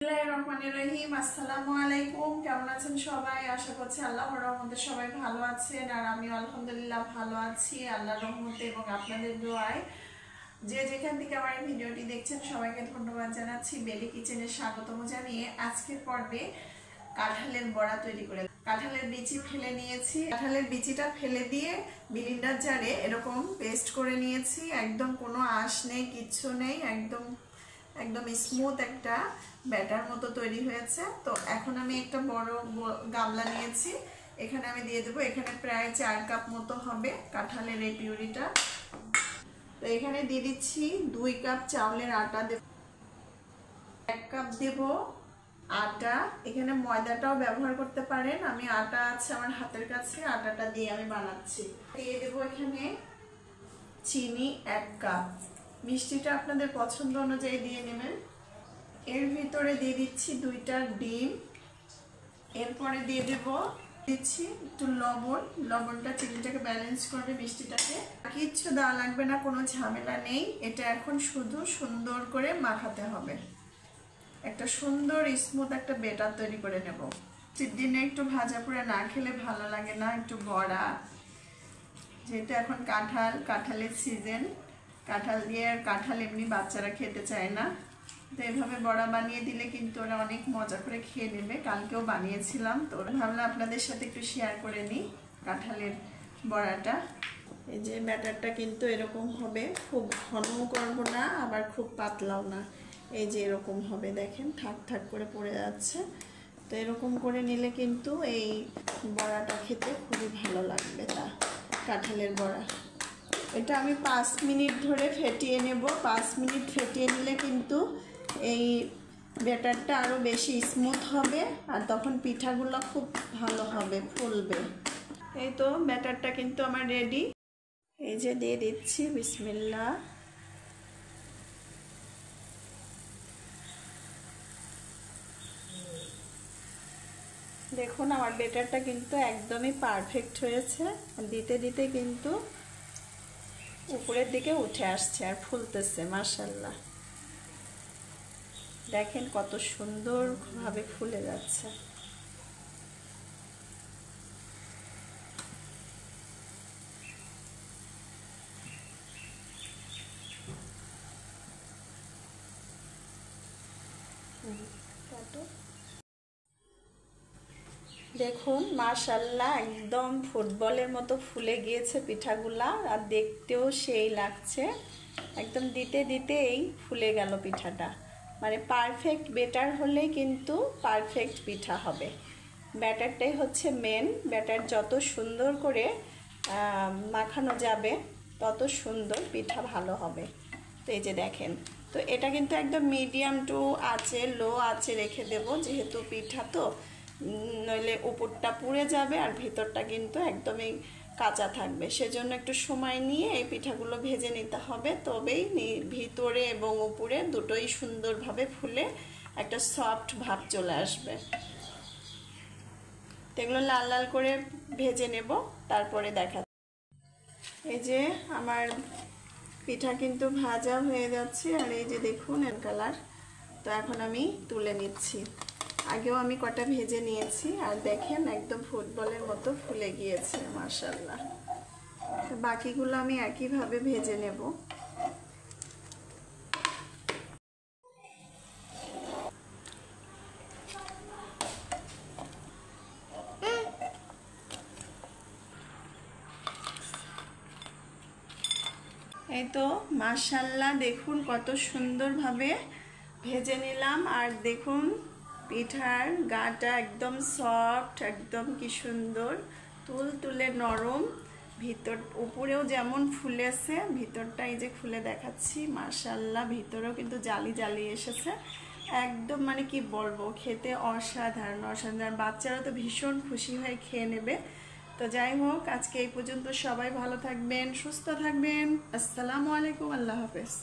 রহিম আসসালামু আলাইকুম। কেমন আছেন সবাই? আশা করছি আল্লাহর রহমতে সবাই ভালো আছেন, আর আমি আলহামদুলিল্লাহ ভালো আছি আল্লাহর রহমতে এবং আপনাদের দোয়ায়। যে যেখান থেকে আমার এই ভিডিওটি দেখছেন সবাইকে ধন্যবাদ জানাচ্ছি। বেলি কিচেনে স্বাগতম জানিয়ে আজকের পর্বে কাঁঠালের বড়া তৈরি করে কাঁঠালের বিচি ফেলে নিয়েছি। কাঁঠালের বিচিটা ফেলে দিয়ে ব্লেন্ডার জারে এরকম পেস্ট করে নিয়েছি। একদম কোনো আঁশ নেই, কিচ্ছু নেই, একদম একদম স্মুথ একটা ব্যাটার মতো তৈরি হয়েছে। তো এখন আমি একটা বড় গামলা নিয়েছি, এখানে আমি দিয়ে দেবো। এখানে প্রায় 4 কাপ মতো হবে কাঁঠালের এই পিউরিটা। তো এখানে দিয়ে দিচ্ছি 2 কাপ চাউলের আটা, দেব 1 কাপ দেব আটা। এখানে ময়দাটাও ব্যবহার করতে পারেন, আমি আটা আছে আমার হাতের কাছে, আটাটা দিয়ে আমি বানাচ্ছি। দিয়ে দেবো এখানে চিনি 1 কাপ, মিষ্টিটা আপনাদের পছন্দ অনুযায়ী দিয়ে নেবেন। এর ভিতরে দিয়ে দিচ্ছি 2টা ডিম। এরপরে দিয়ে দিচ্ছি একটু লবণ। লবণটা চিনিটাকে ব্যালেন্স করবে, মিষ্টিটাকে। কিচ্ছু দেওয়া লাগবে না, কোনো ঝামেলা নেই। এটা এখন শুধু সুন্দর করে মাখাতে হবে, একটা সুন্দর স্মুথ একটা বেটার তৈরি করে নেব। দিনে একটু ভাজা পোড়া না খেলে ভালো লাগে না, একটু বড়া, যেহেতু এখন কাঁঠালের সিজন, কাঁঠাল দিয়ে, আর কাঁঠাল এমনি বাচ্চারা খেতে চায় না, তো এভাবে বড়া বানিয়ে দিলে কিন্তু ওরা অনেক মজা করে খেয়ে নেবে। কালকেও বানিয়েছিলাম, তো ভাবলাম আপনাদের সাথে একটু শেয়ার করে নিই কাঁঠালের বড়াটা। এই যে ব্যাটারটা কিন্তু এরকম হবে, খুব ঘনও করবো না আবার খুব পাতলাও না, এই যে এরকম হবে, দেখেন ঠাক ঠাক করে পড়ে যাচ্ছে। তো এরকম করে নিলে কিন্তু এই বড়াটা খেতে খুবই ভালো লাগবে। কাঁঠালের বড়া এটা আমি 5 মিনিট ধরে ফেটিয়ে নেব। 5 মিনিট ফেটিয়ে নিলে কিন্তু এই ব্যাটারটা আরও বেশি স্মুথ হবে, আর তখন পিঠাগুলো খুব ভালো হবে, ফুলবে। এই তো ব্যাটারটা কিন্তু আমার রেডি। এই যে দিয়ে দিচ্ছি, বিসমিল্লাহ। দেখুন আমার ব্যাটারটা কিন্তু একদমই পারফেক্ট হয়েছে, দিতে দিতে কিন্তু উপরের দিকে উঠে আসছে আর ফুলতেছে, মাশাআল্লাহ। দেখেন কত সুন্দরভাবে ফুলে যাচ্ছে। দেখুন মাশাআল্লাহ, একদম ফুটবলের মতো ফুলে গিয়েছে পিঠাগুলা, আর দেখতেও সেই লাগছে। একদম দিতে দিতেই ফুলে গেল পিঠাটা। মানে পারফেক্ট ব্যাটার হলেই কিন্তু পারফেক্ট পিঠা হবে। ব্যাটারটাই হচ্ছে মেন। ব্যাটার যত সুন্দর করে মাখানো যাবে তত সুন্দর পিঠা ভালো হবে। তো এই যে দেখেন, তো এটা কিন্তু একদম মিডিয়াম টু আঁচে, লো আঁচে রেখে দেব, যেহেতু পিঠা তো, নইলে উপরটা পুড়ে যাবে আর ভিতরটা কিন্তু একদমই কাঁচা থাকবে। সেজন্য একটু সময় নিয়ে এই পিঠাগুলো ভেজে নিতে হবে, তবেই ভিতরে এবং উপরে দুটোই সুন্দরভাবে ফুলে একটা সফট ভাব চলে আসবে। এগুলো লাল লাল করে ভেজে নেব, তারপরে দেখা। এই যে আমার পিঠা কিন্তু ভাজা হয়ে যাচ্ছে, আর এই যে দেখুন এর কালার। তো এখন আমি তুলে নিচ্ছি। আগেও আমি কটা ভেজে নিয়েছি, আর দেখেন একদম ফুটবলের মতো ফুলে গিয়েছে, মাশাআল্লাহ। বাকিগুলো আমি একইভাবে ভেজে নেব। এই তো মাশাআল্লাহ, দেখুন কত সুন্দরভাবে ভেজে নিলাম, আর দেখুন পিঠার গাটা একদম সফট, একদম কি সুন্দর তুলতুলে নরম, ভিতর উপরেও যেমন ফুলেছে, ভিতরটা এই যে খুলে দেখাচ্ছি, মাশাআল্লাহ, ভিতরেও কিন্তু জালি জালি এসেছে। একদম মানে কি বলবো, খেতে অসাধারণ অসাধারণ। বাচ্চারা তো ভীষণ খুশি হয়ে খেয়ে নেবে। তো যাই হোক, আজকে এই পর্যন্ত। সবাই ভালো থাকবেন, সুস্থ থাকবেন। আসসালামু আলাইকুম, আল্লাহ হাফেজ।